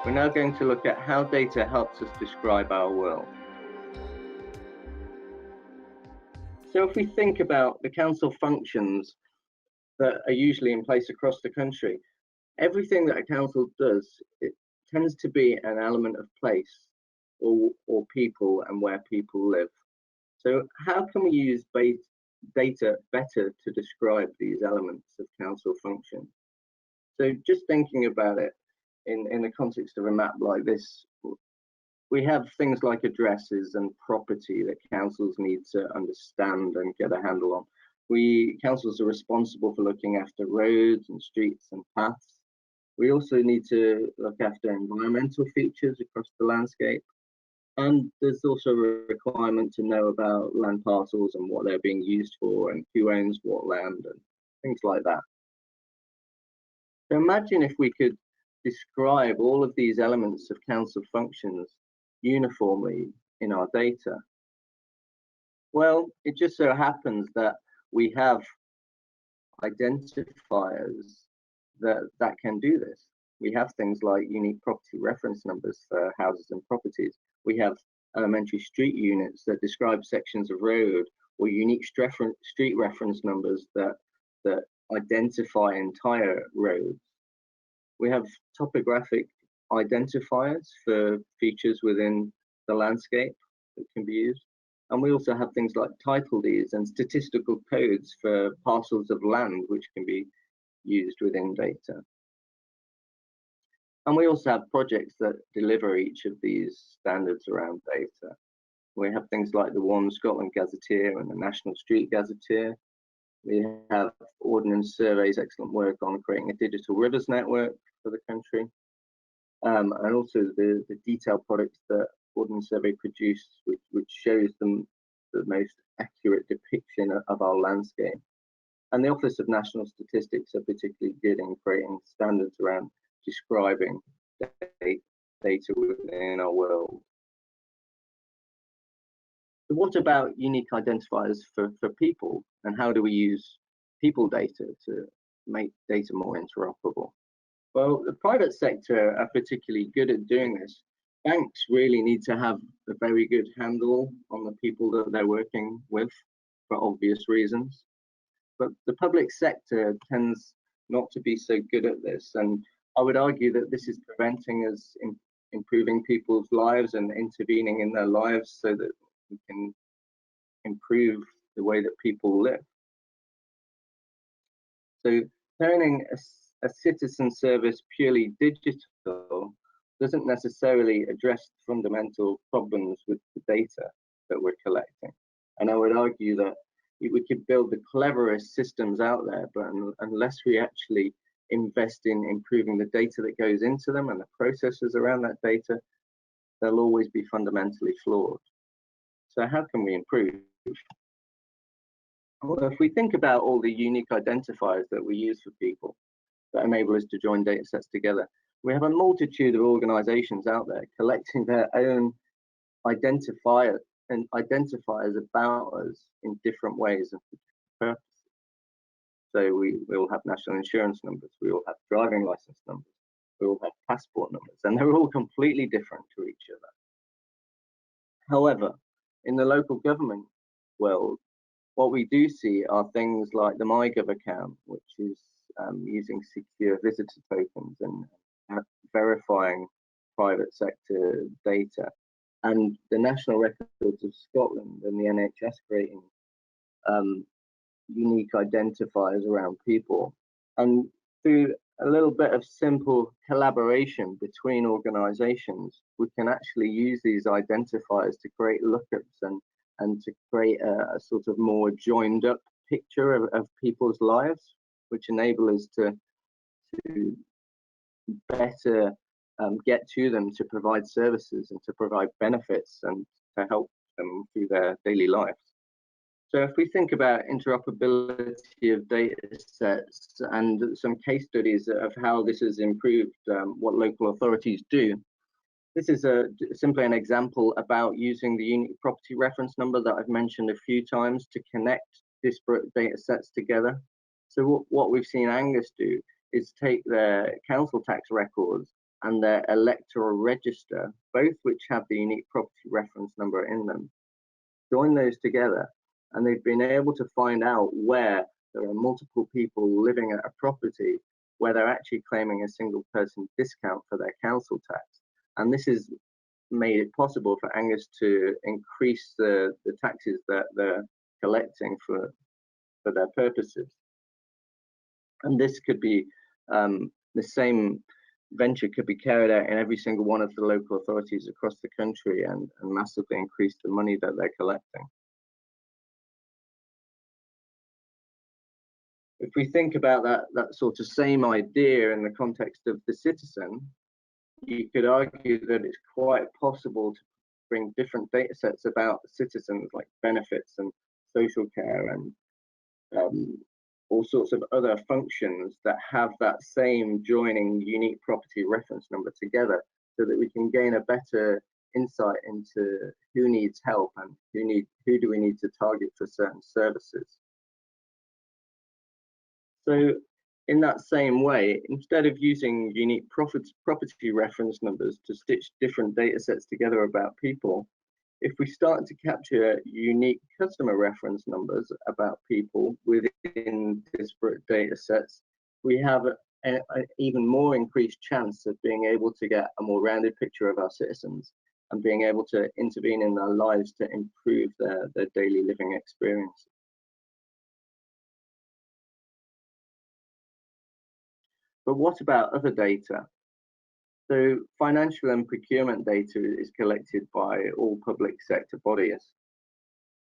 We're now going to look at how data helps us describe our world. So if we think about the council functions that are usually in place across the country, everything that a council does, it tends to be an element of place or people and where people live. So how can we use data better to describe these elements of council function? So just thinking about it in the context of a map like this, we have things like addresses and property that councils need to understand and get a handle on. Councils are responsible for looking after roads and streets and paths. We also need to look after environmental features across the landscape. And there's also a requirement to know about land parcels and what they're being used for and who owns what land and things like that. So imagine if we could describe all of these elements of council functions uniformly in our data. Well, it just so happens that we have identifiers that can do this. We have things like unique property reference numbers for houses and properties. We have elementary street units that describe sections of road, or unique street reference numbers that identify entire roads. We have topographic identifiers for features within the landscape that can be used. And we also have things like title deeds and statistical codes for parcels of land, which can be used within data. And we also have projects that deliver each of these standards around data. We have things like the One Scotland Gazetteer and the National Street Gazetteer. We have Ordnance Survey's excellent work on creating a digital rivers network for the country. And also the detailed products that Ordnance Survey produce, which shows them the most accurate depiction of our landscape. And the Office of National Statistics are particularly good in creating standards around describing data within our world. So what about unique identifiers for people, and how do we use people data to make data more interoperable? Well, the private sector are particularly good at doing this. Banks really need to have a very good handle on the people that they're working with for obvious reasons. But the public sector tends not to be so good at this. And I would argue that this is preventing us improving people's lives and intervening in their lives so that we can improve the way that people live. So turning a citizen service purely digital doesn't necessarily address fundamental problems with the data that we're collecting. And I would argue that we could build the cleverest systems out there, but unless we actually invest in improving the data that goes into them and the processes around that data, they'll always be fundamentally flawed. So how can we improve? Well, if we think about all the unique identifiers that we use for people that enable us to join data sets together, we have a multitude of organizations out there collecting their own identifiers about us in different ways and for different purposes. So we all have national insurance numbers, we all have driving license numbers, we all have passport numbers, and they're all completely different to each other. However, in the local government world, what we do see are things like the govcan, which is using secure visitor tokens and verifying private sector data, and the National Records of Scotland and the NHS creating unique identifiers around people. And through a little bit of simple collaboration between organizations, we can actually use these identifiers to create lookups and to create a sort of more joined up picture of people's lives, which enable us to better get to them, to provide services and to provide benefits and to help them through their daily lives. So if we think about interoperability of data sets and some case studies of how this has improved what local authorities do, this is simply an example about using the unique property reference number that I've mentioned a few times to connect disparate data sets together. So what we've seen Angus do is take their council tax records and their electoral register, both which have the unique property reference number in them. Join those together, and they've been able to find out where there are multiple people living at a property where they're actually claiming a single person discount for their council tax. And this has made it possible for Angus to increase the taxes that they're collecting for their purposes. And this could be, the same venture could be carried out in every single one of the local authorities across the country and massively increase the money that they're collecting. If we think about that sort of same idea in the context of the citizen, you could argue that it's quite possible to bring different data sets about citizens, like benefits and social care and all sorts of other functions that have that same joining unique property reference number together, so that we can gain a better insight into who needs help and who do we need to target for certain services. So in that same way, instead of using unique property reference numbers to stitch different data sets together about people, if we start to capture unique customer reference numbers about people within disparate data sets, we have an even more increased chance of being able to get a more rounded picture of our citizens and being able to intervene in their lives to improve their daily living experience. But what about other data? So financial and procurement data is collected by all public sector bodies.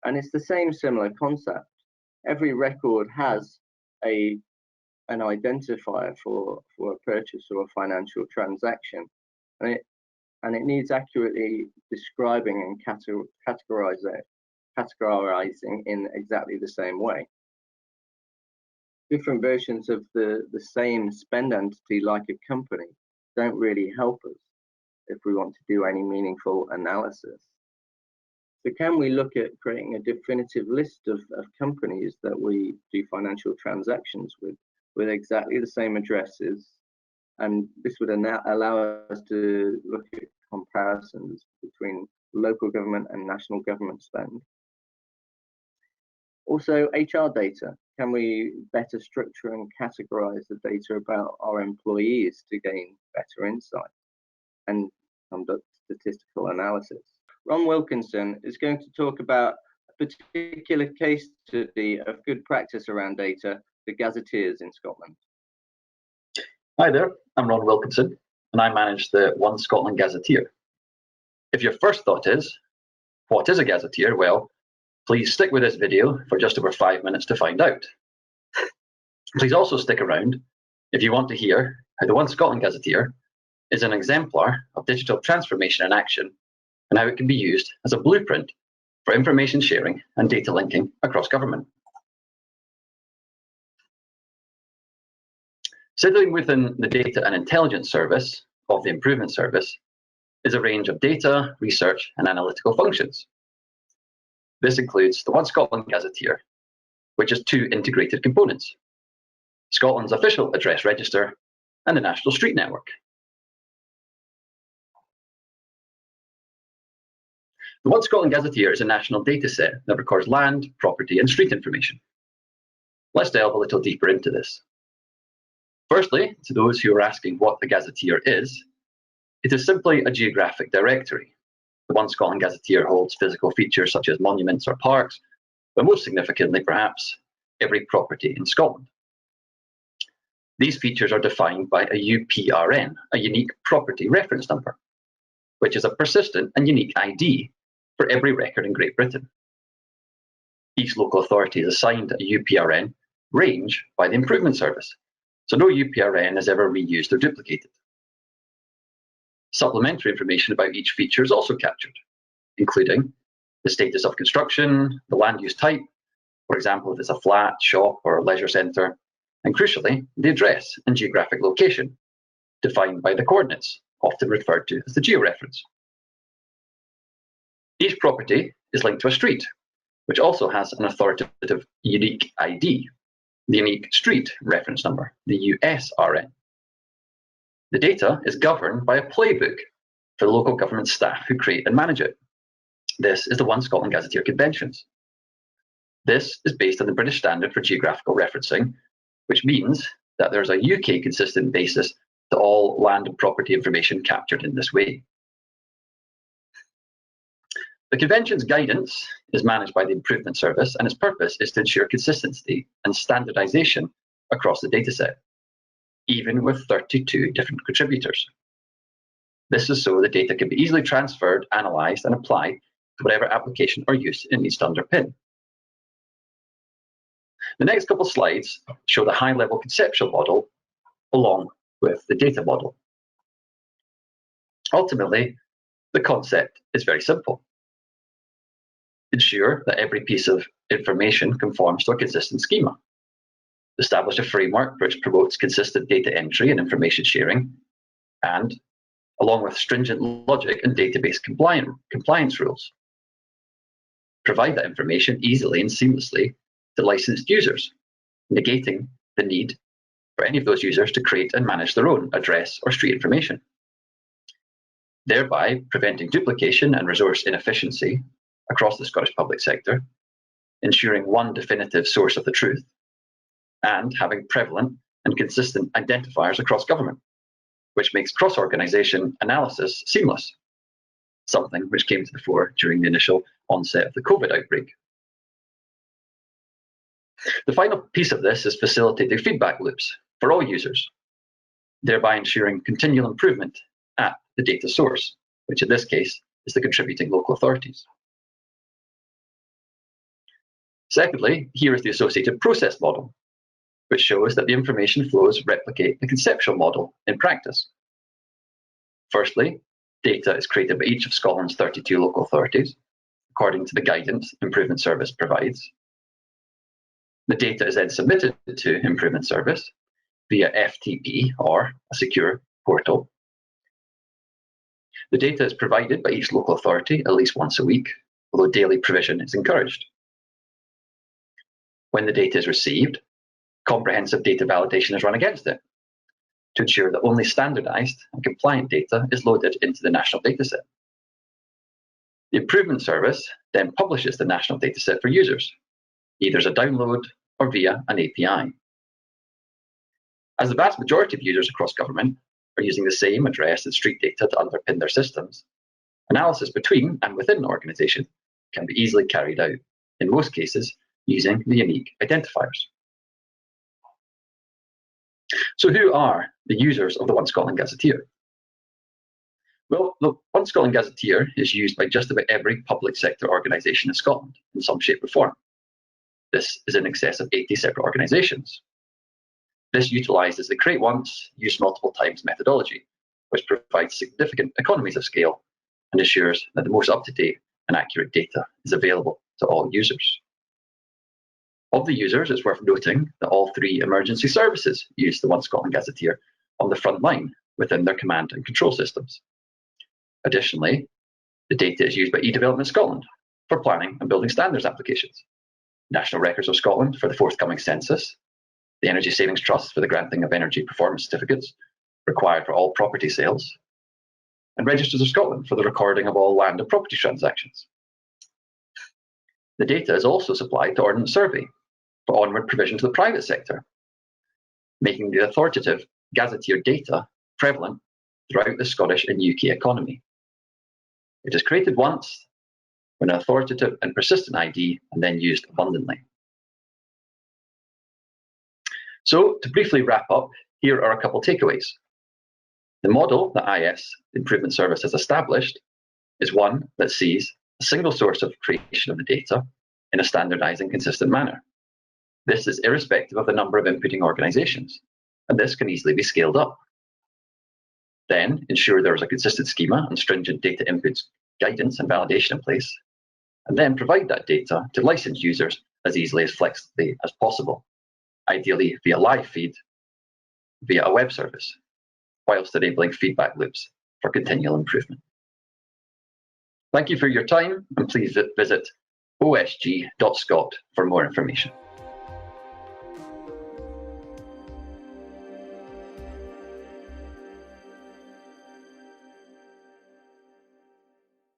And it's the same similar concept. Every record has an identifier for a purchase or a financial transaction. And it needs accurately describing and categorizing in exactly the same way. Different versions of the same spend entity, like a company, don't really help us if we want to do any meaningful analysis. So can we look at creating a definitive list of companies that we do financial transactions with exactly the same addresses? And this would allow us to look at comparisons between local government and national government spend. Also, HR data. Can we better structure and categorize the data about our employees to gain better insight and conduct statistical analysis? Ron Wilkinson is going to talk about a particular case study of good practice around data, the gazetteers in Scotland. Hi there, I'm Ron Wilkinson, and I manage the One Scotland Gazetteer. If your first thought is, what is a gazetteer? Well, please stick with this video for just over 5 minutes to find out. Please also stick around if you want to hear how the One Scotland Gazetteer is an exemplar of digital transformation in action and how it can be used as a blueprint for information sharing and data linking across government. Sitting within the Data and Intelligence Service of the Improvement Service is a range of data, research and analytical functions. This includes the One Scotland Gazetteer, which has two integrated components: Scotland's official address register and the National Street Network. The One Scotland Gazetteer is a national data set that records land, property and street information. Let's delve a little deeper into this. Firstly, to those who are asking what the Gazetteer is, it is simply a geographic directory. The One Scotland Gazetteer holds physical features such as monuments or parks, but most significantly perhaps, every property in Scotland. These features are defined by a UPRN, a unique property reference number, which is a persistent and unique ID for every record in Great Britain. Each local authority is assigned a UPRN range by the Improvement Service, so no UPRN is ever reused or duplicated. Supplementary information about each feature is also captured, including the status of construction, the land use type, for example, if it's a flat, shop, or leisure centre, and crucially, the address and geographic location, defined by the coordinates, often referred to as the georeference. Each property is linked to a street, which also has an authoritative unique ID, the Unique Street Reference Number, the USRN. The data is governed by a playbook for the local government staff who create and manage it. This is the One Scotland Gazetteer Conventions. This is based on the British Standard for Geographical Referencing, which means that there's a UK consistent basis to all land and property information captured in this way. The Convention's guidance is managed by the Improvement Service, and its purpose is to ensure consistency and standardisation across the dataset, even with 32 different contributors. This is so the data can be easily transferred, analysed, and applied to whatever application or use it needs to underpin. The next couple of slides show the high-level conceptual model along with the data model. Ultimately, the concept is very simple. Ensure that every piece of information conforms to a consistent schema. Establish a framework which promotes consistent data entry and information sharing, and along with stringent logic and database compliance rules. Provide that information easily and seamlessly to licensed users, negating the need for any of those users to create and manage their own address or street information, thereby preventing duplication and resource inefficiency across the Scottish public sector, ensuring one definitive source of the truth, and having prevalent and consistent identifiers across government, which makes cross-organisation analysis seamless, something which came to the fore during the initial onset of the COVID outbreak. The final piece of this is facilitating feedback loops for all users, thereby ensuring continual improvement at the data source, which in this case is the contributing local authorities. Secondly, here is the associated process model, which shows that the information flows replicate the conceptual model in practice. Firstly, data is created by each of Scotland's 32 local authorities, according to the guidance Improvement Service provides. The data is then submitted to Improvement Service via FTP or a secure portal. The data is provided by each local authority at least once a week, although daily provision is encouraged. When the data is received, comprehensive data validation is run against it to ensure that only standardised and compliant data is loaded into the national dataset. The Improvement Service then publishes the national dataset for users, either as a download or via an API. As the vast majority of users across government are using the same address and street data to underpin their systems, analysis between and within an organisation can be easily carried out, in most cases using the unique identifiers. So who are the users of the One Scotland Gazetteer? Well, the One Scotland Gazetteer is used by just about every public sector organisation in Scotland in some shape or form. This is in excess of 80 separate organisations. This utilises the create once, use multiple times methodology, which provides significant economies of scale and ensures that the most up-to-date and accurate data is available to all users. Of the users, it's worth noting that all three emergency services use the One Scotland Gazetteer on the front line within their command and control systems. Additionally, the data is used by eDevelopment Scotland for planning and building standards applications, National Records of Scotland for the forthcoming census, the Energy Savings Trust for the granting of energy performance certificates required for all property sales, and Registers of Scotland for the recording of all land and property transactions. The data is also supplied to Ordnance Survey for onward provision to the private sector, making the authoritative gazetteer data prevalent throughout the Scottish and UK economy. It is created once with an authoritative and persistent ID and then used abundantly. So to briefly wrap up, here are a couple takeaways. The model that IS Improvement Service has established is one that sees a single source of creation of the data in a standardised and consistent manner. This is irrespective of the number of inputting organisations, and this can easily be scaled up. Then ensure there is a consistent schema and stringent data inputs, guidance and validation in place, and then provide that data to licensed users as easily as flexibly as possible, ideally via live feed, via a web service, whilst enabling feedback loops for continual improvement. Thank you for your time, and please visit osg.scot for more information.